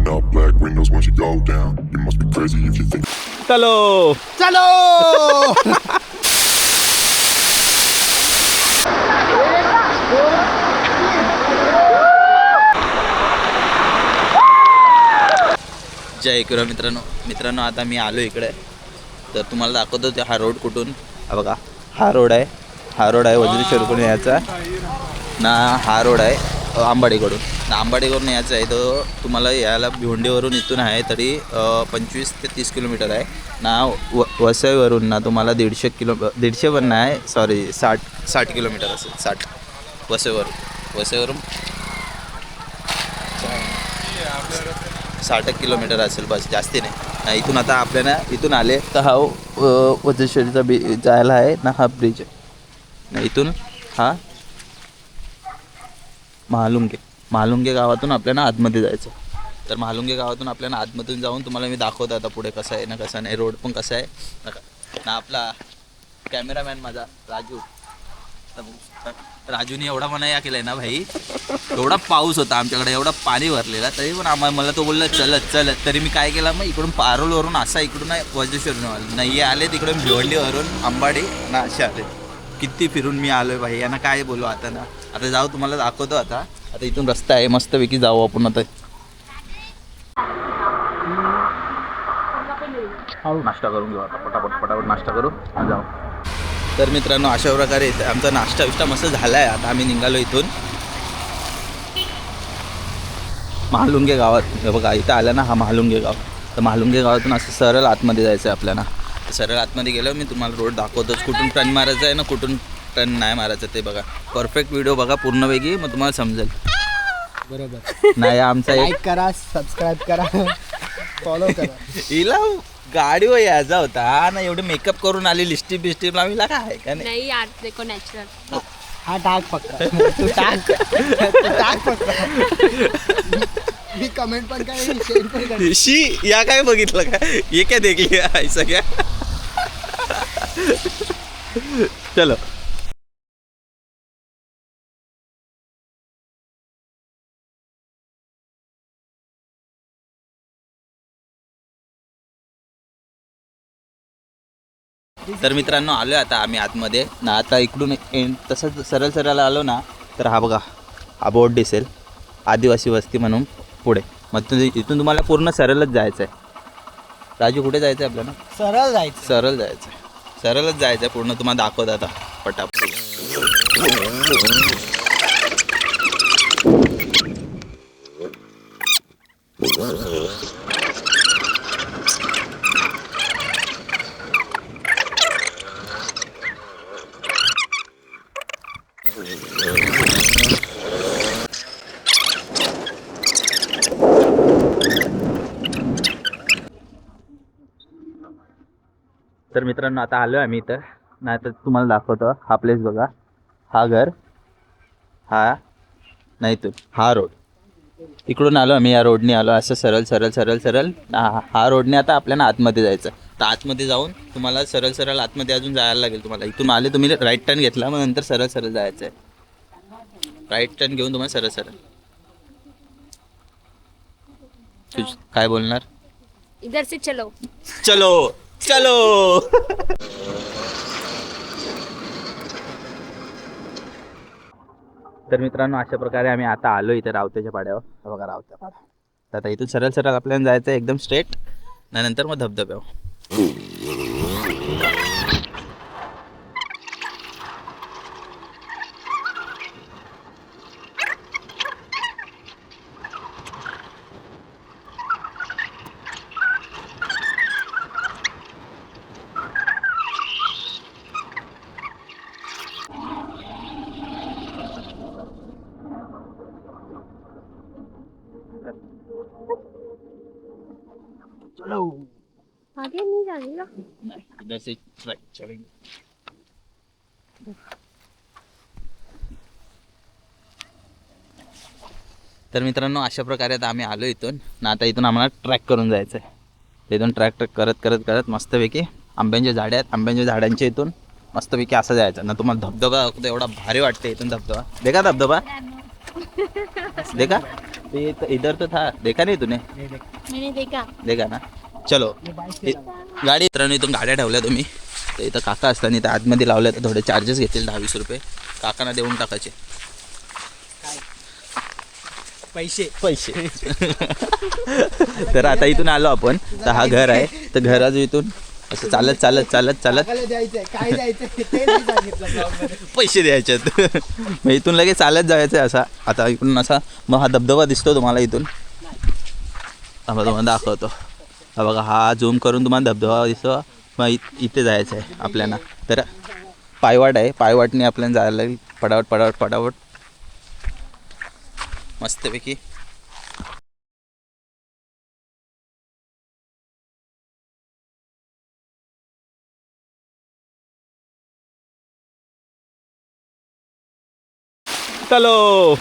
Rolling up black windows once you go down. You must be crazy if you think. चलो चलो. जय एकविरा मित्रांनो आता मी आलो इकडे. तर तुम्हाला दाखवतो ते हा रोड कुठून. हा बघा, हा रोड आहे वज्रेश्वरकडून यायचा ना. हा रोड आहे आंबाडीकडून ना. आंबाडीकडून यायचा आहे तो तुम्हाला यायला भिवंडीवरून इथून आहे तरी 25 ते 30 किलोमीटर आहे ना. वसईवरून ना तुम्हाला 150 पण नाही, सॉरी 60 किलोमीटर असेल. 60 वसईवरून 60 किलोमीटर असेल बस, जास्ती नाही. इथून आता आपल्याला इथून आले तर हा वज्रेश्वरीचा जायला आहे ना. हा ब्रिज आहे ना. इथून हा महालुंगे गावातून आपल्याला आतमध्ये जायचं. तर महालुंगे गावातून आपल्याला आतमधून जाऊन तुम्हाला मी दाखवतो आता पुढे कसं आहे ना कसं नाही. रोड पण कसं आहे ना. आपला कॅमेरामॅन माझा राजूने एवढा मनाया केला आहे ना भाई. एवढा पाऊस होता आमच्याकडे, एवढा पाणी भरलेला, तरी पण मला तो बोलला चलत. तरी मी काय केलं, मग इकडून पारोलवरून असा इकडून वज्रेश्वरून नाही आले, तिकडून भिवंडीवरून आंबाडी ना असे आले. किती फिरून मी आलोय भाई. यांना काय बोलू आता ना. आता जाऊ, तुम्हाला दाखवतो. आता इथून रस्ता आहे मस्तपैकी, जाऊ आपण आता. नाश्ता करून घेऊ आता, पटापट नाश्ता करू आणि जाऊ. तर मित्रांनो अशा प्रकारे आमचा नाश्ता मस्त झाला आहे. आता आम्ही निघालो इथून महालुंगे गावात. बघा इथं आलं ना, हा महालुंगे गाव. तर महालुंगे गावातून असं सरळ आतमध्ये जायचं आहे आपल्याला. तर सरळ आतमध्ये गेलं मी तुम्हाला रोड दाखवतोच, कुठून टर्न मारायचं आहे ना, कुठून टर्न नाही मारायचं ते बघा. परफेक्ट व्हिडिओ बघा पूर्ण वेगळी, मग तुम्हाला समजेल. बरोबर नाही आमचा लाईक करा, सबस्क्राईब करा, फॉलो करा. हिला गाडीवर यायचा होता ना, एवढे मेकअप करून आली, लिस्टिप लावला काय का नहीं यार देखो नेचुरल. हा टाक फक्त. तू टाक फक्त. मी कमेंट पण काय शेअर पण कर. शी या काय बघितलं का, हे काय देखली ऐसा क्या. चलो तर मित्रांनो आलो आता आम्ही आतमध्ये ना. आता इकडून तसंच सरळ आलो ना तर हा बघा, हा बोर्ड दिसेल आदिवासी वस्ती म्हणून पुढे. मग इथून तुम्हाला पूर्ण सरळच जायचं आहे. राजू कुठे जायचं आहे आपल्याला? सरळच जायचं आहे पूर्ण. तुम्हाला दाखवत आता पटापट. तर मित्रांनो आता आलो आम्ही इथं नाही. तर तुम्हाला दाखवतो हा प्लेस बघा. हा घर, हा नाही तो हा रोड. इकडून आलो आम्ही, या रोडने आलो असं सरळ. हा रोडने आता आपल्याला आतमध्ये जायचं. तर आतमध्ये जाऊन तुम्हाला सरळ आतमध्ये अजून जायला लागेल तुम्हाला. इथून आले तुम्ही राईट टर्न घेतला, मग नंतर सरळ जायचं आहे. राईट टर्न घेऊन तुम्हाला सरळ. काय बोलणार? इधर से चलो. तर मित्रांनो अशा प्रकारे आम्ही आता आलो इथे रावत्याच्या पाड्यावर. बघा रावत्या पाडा. तर आता इथून सरळ आपल्याला जायचं आहे एकदम स्ट्रेट. नंतर मग धबधब्यावर. चलो आगे नहीं जाने का. इधर से ट्रैक चलेंगे. तर मित्रांनो अशा प्रकारे आता आम्ही आलो इथून ना. आता इथून आम्हाला ट्रॅक करून जायचं आहे. इथून ट्रॅक करत मस्तपैकी आंब्यांचे झाडे आहेत. आंब्यांच्या झाडांच्या इथून मस्तपैकी असं जायचं ना. तुम्हाला धबधबा एवढा भारी वाटते इथून. धबधबा देखा ये तो इधर तो था, देखा नहीं तूने? मैंने देखा. देखा ना. चलो गाडी मित्रांनो इथून गाड्या ठेवल्या तुम्ही तर इथं काका असताना इथं आतमध्ये लावल्या तर थोडे चार्जेस घेतील 10-20 रुपये काकांना देऊन टाकायचे पैसे तर आता इथून आलो आपण तर हा घर आहे तर घराचं इथून असं चालत चालत चालत चालत द्यायचंय काय द्यायचं ते नाही सांगितलं. पैसे द्यायचे मग इथून लगेच चालत जायचं आहे असा आता इकडून असा मग हा धबधबा दिसतो तुम्हाला इथून हा तुम्हाला दाखवतो हा बघा हा झूम करून तुम्हाला धबधबा दिसतो मग इथे जायचं आहे आपल्याला तर पायवाट आहे पायवाटने आपल्याला जायला लागेल पटावट मस्तपैकी चलो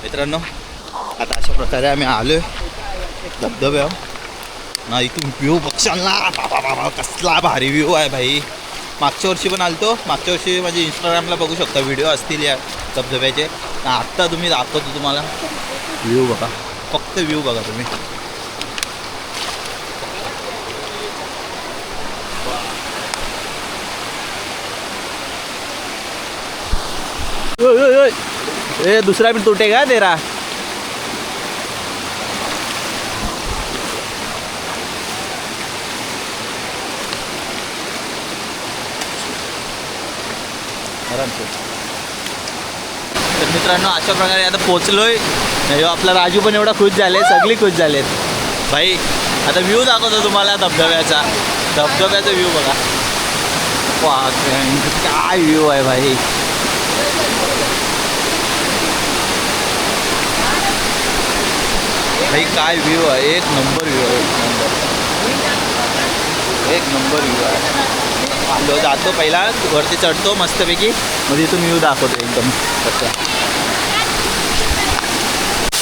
मित्रांनो आता अशा प्रकारे आम्ही आलोय धबधब्यावर ना इथून व्ह्यू बघशाल बाबा कसला भारी व्ह्यू आहे भाई मागच्या वर्षी पण आलतो मागच्या वर्षी माझे इंस्टाग्रामला बघू शकता व्हिडिओ असतील या धबधब्याचे आत्ता तुम्ही दाखवतो तुम्हाला व्ह्यू बघा फक्त व्ह्यू बघा तुम्ही ए दूसरा भी टूटेगा तेरा आराम से तर मित्रांनो अशा प्रकारे आता पोचलोय आपला राजू पण एवढा खुश झाले सगळी खुश झालेत भाई आता व्ह्यू दाखवतो तुम्हाला धबधब्याचा व्ह्यू बघा काय व्ह्यू आहे भाई भाई काय व्ह्यू आहे एक नंबर व्ह्यू आहे एक नंबर व्ह्यू आहे आलो जातो पहिला वरती चढतो मस्तपैकी मग इथून व्ह्यू दाखवतो एकदम कसं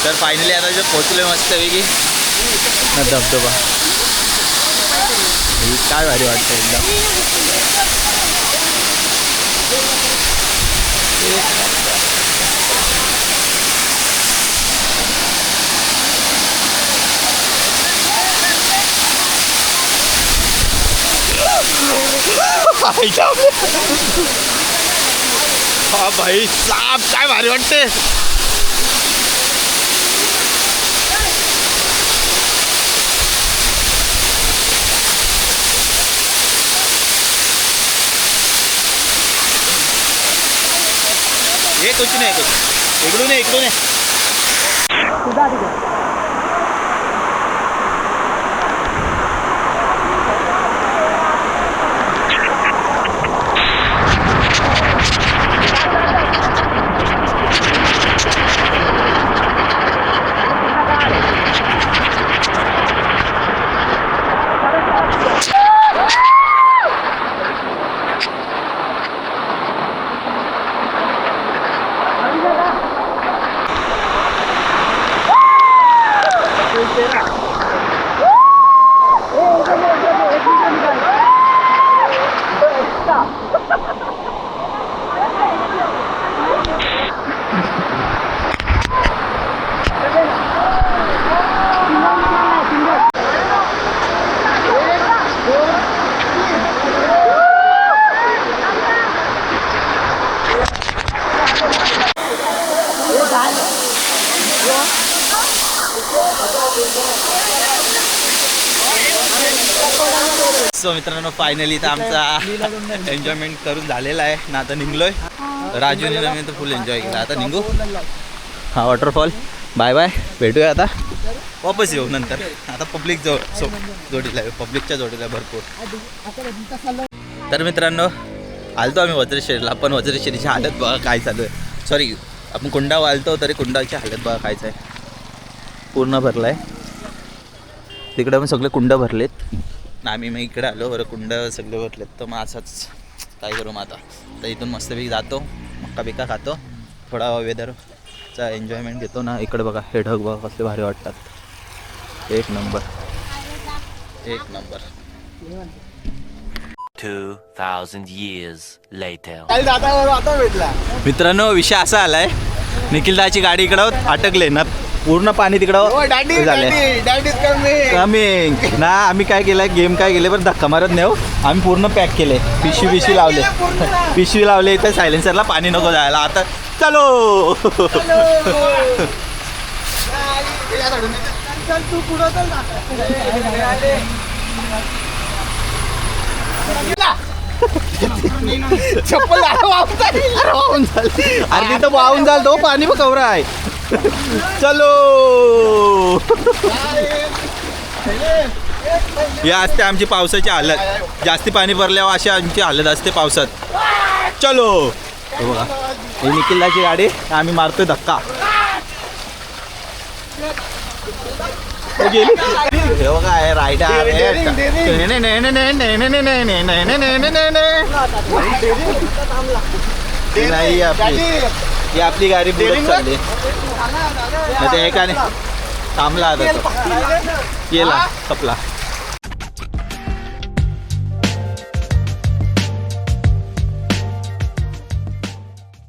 तर फायनली आता जे पोचलो मस्तपैकी ना धबधबा काय भारी वाटतं एकदम हा भाई साप काय भारी वाटते ये कुछ नाही इकडून आहे सो मित्रांनो फायनली तर आमचा एन्जॉयमेंट करून झालेला आहे ना आता निघलोय राजूने मी तर फुल एन्जॉय केला आता निघू हा वॉटरफॉल बाय बाय भेटूया आता वापस येऊ नंतर आता पब्लिक जोडीला पब्लिकच्या जोडीला भरपूर तर मित्रांनो आलतो आम्ही वज्रेश्वरीला पण वज्रेश्वरीची हालत बघा काय चालू आहे सॉरी आपण कुंडावर आलतो तरी कुंडाची हालत बघा कायच आहे पूर्ण भरला आहे तिकडे पण सगळे कुंड भरलेत ना. आम्ही मग इकडे आलो बरं, कुंड सगळे भरलेत. तर मग असंच काय करू मग आता. तर इथून मस्तपैकी जातो, मक्का बिक्का खातो, थोडा वेदरचा एन्जॉयमेंट घेतो ना. इकडे बघा हे ढग बघा कसले भारी वाटतात. एक नंबर, एक नंबर. 2,000 years later. काल जाता आता भेटला. मित्रांनो विषय असा आलाय, निखिलदाची गाडी इकडं अटकले ना, पूर्ण पाणी तिकडं झालंय. कमी ना. आम्ही काय केलंय, गेम काय केले बरं, धक्का मारत नाही हो. आम्ही पूर्ण पॅक केले, पिशवी लावले, पिशवी लावले इथे सायलेन्सरला पाणी नको जायला. आता चलो. तू पुढं चल ना. चप्पल वाहून झाली. अरे तिथं वाहून जाल तो पाणी बघ कवरा आहे. चलो. या असते आमची पावसाची हालत. जास्ती पाणी भरल्यावर अशी आमची हालत असते पावसात. चलो. हे बघा ही निखिलची गाडी, आम्ही मारतोय धक्का. गेली. हे बघा आहे रायडर. नाही ही आपली गाडी बुडत चालली. एकाने थांबला आता तो. गेला, कपला.